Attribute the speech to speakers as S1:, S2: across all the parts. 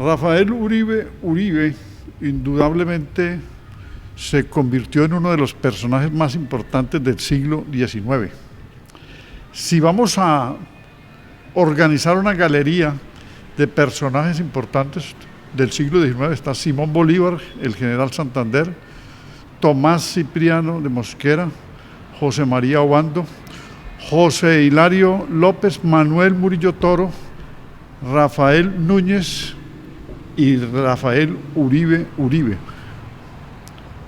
S1: Rafael Uribe indudablemente se convirtió en uno de los personajes más importantes del siglo XIX. Si vamos a organizar una galería de personajes importantes del siglo XIX, está Simón Bolívar, el general Santander, Tomás Cipriano de Mosquera, José María Obando, José Hilario López, Manuel Murillo Toro, Rafael Núñez y Rafael Uribe,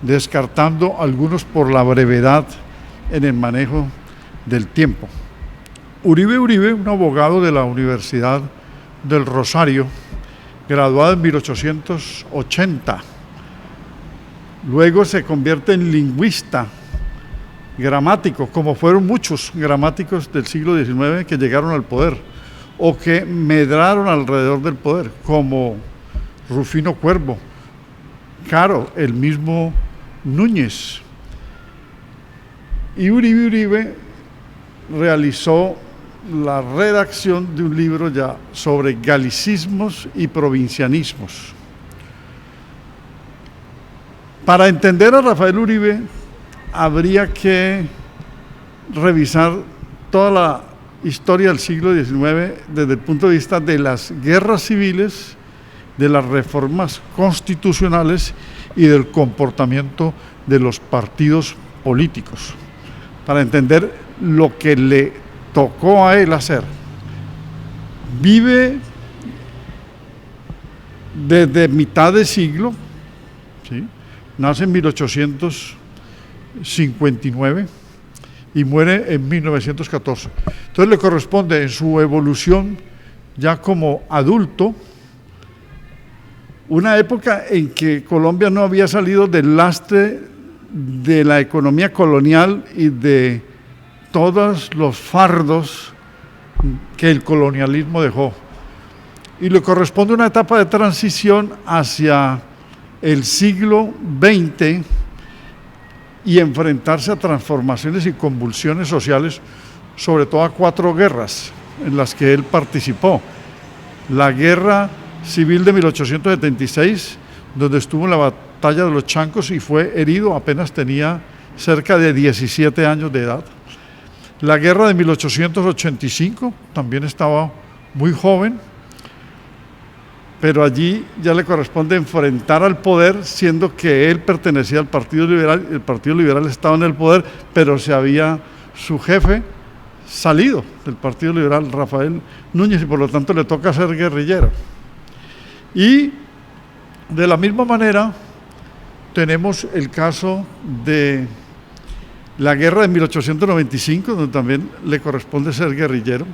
S1: descartando algunos por la brevedad en el manejo del tiempo. Uribe, un abogado de la Universidad del Rosario, graduado en 1880. Luego se convierte en lingüista, gramático, como fueron muchos gramáticos del siglo XIX que llegaron al poder o que medraron alrededor del poder, como Rufino Cuervo, Caro, el mismo Núñez. Y Uribe realizó la redacción de un libro ya sobre galicismos y provincianismos. Para entender a Rafael Uribe habría que revisar toda la historia del siglo XIX desde el punto de vista de las guerras civiles, de las reformas constitucionales y del comportamiento de los partidos políticos, para entender lo que le tocó a él hacer. Vive desde mitad de siglo, ¿sí? Nace en 1859 y muere en 1914. Entonces le corresponde en su evolución ya como adulto, una época en que Colombia no había salido del lastre de la economía colonial y de todos los fardos que el colonialismo dejó. Y le corresponde una etapa de transición hacia el siglo XX y enfrentarse a transformaciones y convulsiones sociales, sobre todo a 4 guerras en las que él participó. La guerra civil de 1876, donde estuvo en la batalla de los Chancos y fue herido, apenas tenía cerca de 17 años de edad. La guerra de 1885, también estaba muy joven, pero allí ya le corresponde enfrentar al poder, siendo que él pertenecía al Partido Liberal, el Partido Liberal estaba en el poder, pero se había su jefe salido del Partido Liberal, Rafael Núñez, y por lo tanto le toca ser guerrillero. Y de la misma manera tenemos el caso de la guerra de 1895, donde también le corresponde ser guerrillero,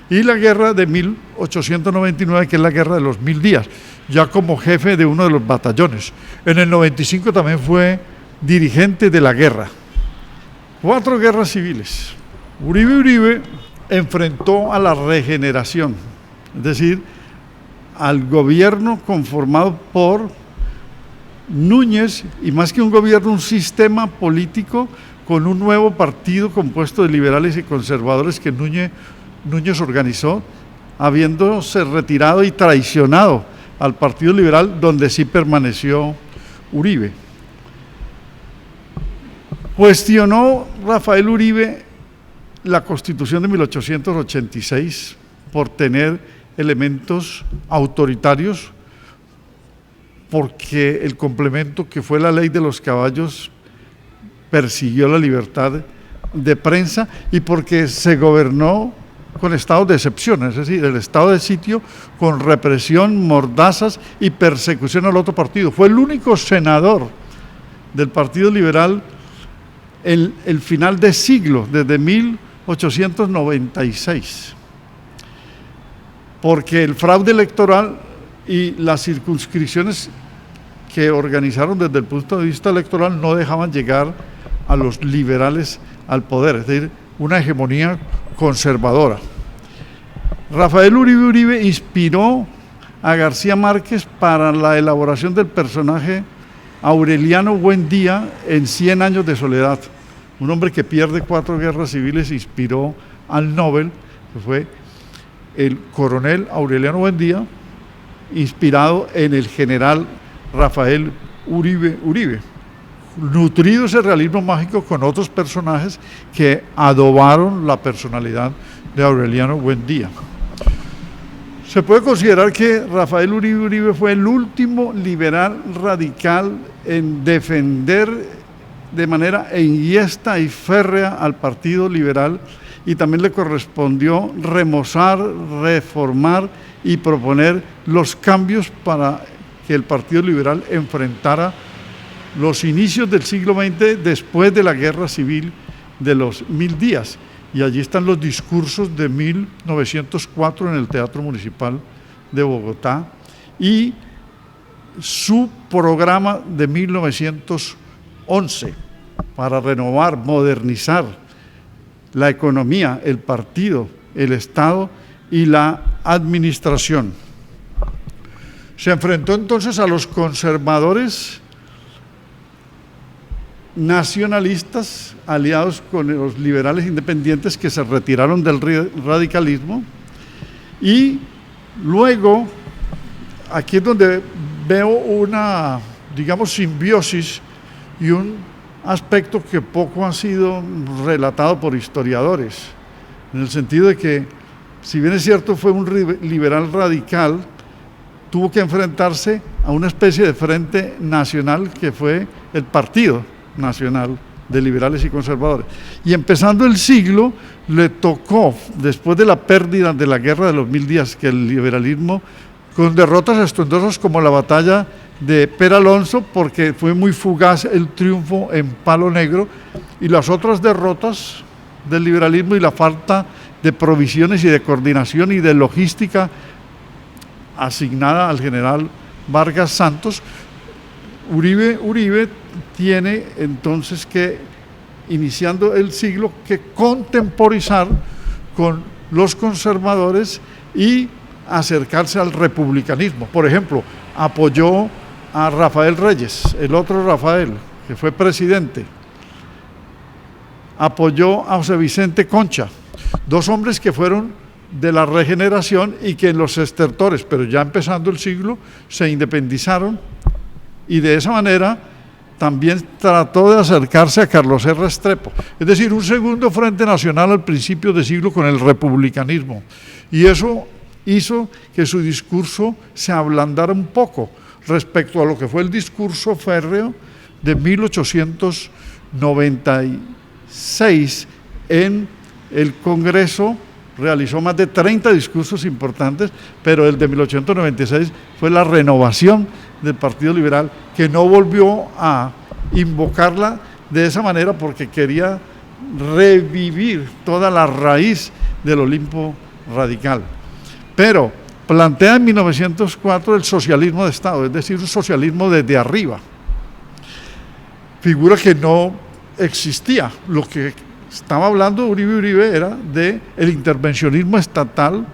S1: y la guerra de 1899, que es la guerra de los 1000 días, ya como jefe de uno de los batallones. En el 95 también fue dirigente de la guerra. 4 guerras civiles. Uribe enfrentó a la regeneración, es decir, al gobierno conformado por Núñez, y más que un gobierno, un sistema político con un nuevo partido compuesto de liberales y conservadores que Núñez organizó, habiéndose retirado y traicionado al Partido Liberal, donde sí permaneció Uribe. Cuestionó Rafael Uribe la Constitución de 1886 por tener elementos autoritarios, porque el complemento que fue la ley de los caballos persiguió la libertad de prensa y porque se gobernó con estados de excepción, es decir, el estado de sitio con represión, mordazas y persecución al otro partido. Fue el único senador del Partido Liberal en el final de siglo, desde 1896, porque el fraude electoral y las circunscripciones que organizaron desde el punto de vista electoral no dejaban llegar a los liberales al poder, es decir, una hegemonía conservadora. Rafael Uribe inspiró a García Márquez para la elaboración del personaje Aureliano Buendía en 100 años de soledad. Un hombre que pierde 4 guerras civiles inspiró al Nobel, que fue el coronel Aureliano Buendía, inspirado en el general Rafael Uribe. Nutrido ese realismo mágico con otros personajes que adobaron la personalidad de Aureliano Buendía. Se puede considerar que Rafael Uribe fue el último liberal radical en defender de manera enhiesta y férrea al Partido Liberal, y también le correspondió remozar, reformar y proponer los cambios para que el Partido Liberal enfrentara los inicios del siglo XX después de la Guerra Civil de los 1000 días. Y allí están los discursos de 1904 en el Teatro Municipal de Bogotá y su programa de 1911 para renovar, modernizar la economía, el partido, el Estado y la administración. Se enfrentó entonces a los conservadores nacionalistas aliados con los liberales independientes que se retiraron del radicalismo, y luego aquí es donde veo una, digamos, simbiosis y un aspecto que poco ha sido relatado por historiadores, en el sentido de que, si bien es cierto fue un liberal radical, tuvo que enfrentarse a una especie de frente nacional que fue el Partido Nacional de Liberales y Conservadores. Y empezando el siglo, le tocó, después de la pérdida de la Guerra de los 1000 días, que el liberalismo, con derrotas estruendosas como la batalla de Peralonso, porque fue muy fugaz el triunfo en Palo Negro, y las otras derrotas del liberalismo y la falta de provisiones y de coordinación y de logística asignada al general Vargas Santos, Uribe tiene entonces que, iniciando el siglo, que contemporizar con los conservadores y acercarse al republicanismo. Por ejemplo, apoyó a Rafael Reyes, el otro Rafael, que fue presidente. Apoyó a José Vicente Concha, dos hombres que fueron de la regeneración y que en los estertores, pero ya empezando el siglo, se independizaron, y de esa manera también trató de acercarse a Carlos R. Restrepo. Es decir, un segundo frente nacional al principio de siglo con el republicanismo. Y eso hizo que su discurso se ablandara un poco respecto a lo que fue el discurso férreo de 1896 en el Congreso. Realizó más de 30 discursos importantes, pero el de 1896 fue la renovación del Partido Liberal, que no volvió a invocarla de esa manera porque quería revivir toda la raíz del Olimpo radical. Pero plantea en 1904 el socialismo de Estado, es decir, un socialismo desde arriba. Figura que no existía. Lo que estaba hablando Uribe era del intervencionismo estatal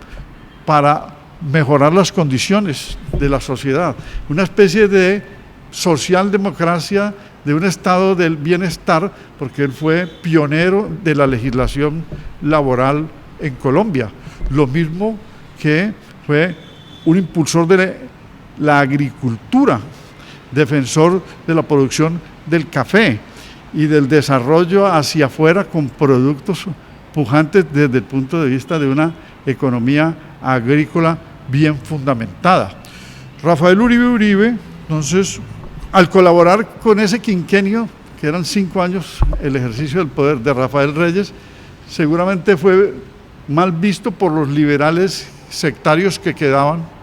S1: para mejorar las condiciones de la sociedad, una especie de socialdemocracia, de un estado del bienestar, porque él fue pionero de la legislación laboral en Colombia, lo mismo que fue un impulsor de la agricultura, defensor de la producción del café y del desarrollo hacia afuera con productos pujantes desde el punto de vista de una economía agrícola bien fundamentada. Rafael Uribe, entonces, al colaborar con ese quinquenio, que eran 5 años el ejercicio del poder de Rafael Reyes, seguramente fue mal visto por los liberales sectarios que quedaban.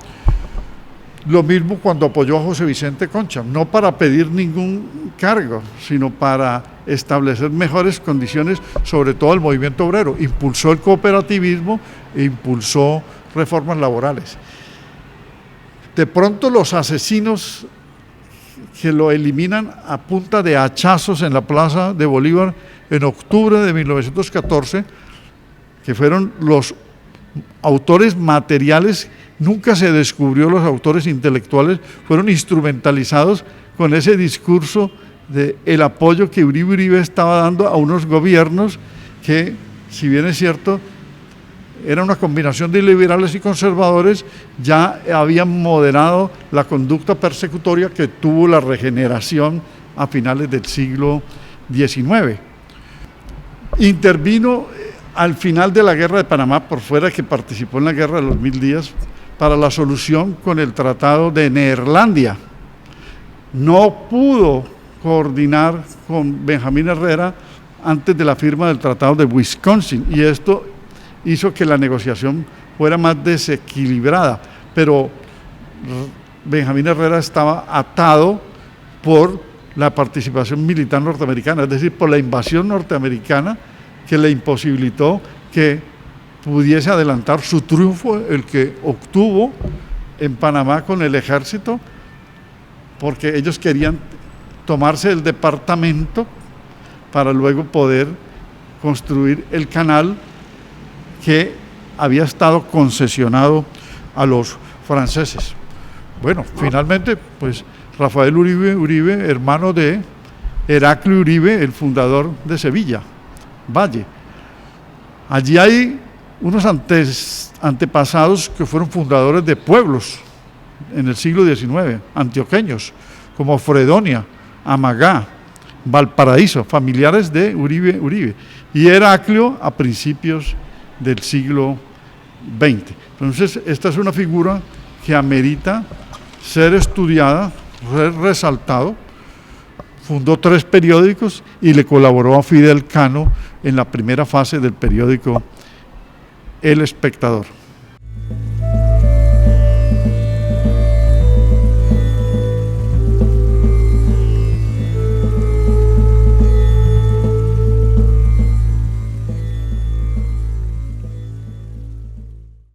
S1: Lo mismo cuando apoyó a José Vicente Concha, no para pedir ningún cargo, sino para establecer mejores condiciones, sobre todo el movimiento obrero. Impulsó el cooperativismo e impulsó reformas laborales. De pronto los asesinos que lo eliminan a punta de hachazos en la Plaza de Bolívar en octubre de 1914, que fueron los autores materiales, nunca se descubrió los autores intelectuales, fueron instrumentalizados con ese discurso de el apoyo que Uribe estaba dando a unos gobiernos que, si bien es cierto, era una combinación de liberales y conservadores, ya habían moderado la conducta persecutoria que tuvo la regeneración a finales del siglo XIX. Intervino al final de la Guerra de Panamá, por fuera que participó en la Guerra de los 1000 días, para la solución con el Tratado de Neerlandia. No pudo coordinar con Benjamín Herrera antes de la firma del Tratado de Wisconsin, y esto hizo que la negociación fuera más desequilibrada, pero Benjamín Herrera estaba atado por la participación militar norteamericana, es decir, por la invasión norteamericana que le imposibilitó que pudiese adelantar su triunfo, el que obtuvo en Panamá con el ejército, porque ellos querían tomarse el departamento para luego poder construir el canal que había estado concesionado a los franceses. Bueno, finalmente, pues Rafael Uribe, hermano de Heraclio Uribe, el fundador de Sevilla, Valle. Allí hay unos antepasados que fueron fundadores de pueblos en el siglo XIX, antioqueños, como Fredonia, Amagá, Valparaíso, familiares de Uribe, y Heraclio a principios del siglo XX. Entonces, esta es una figura que amerita ser estudiada, ser resaltado. Fundó 3 periódicos y le colaboró a Fidel Cano en la primera fase del periódico El Espectador.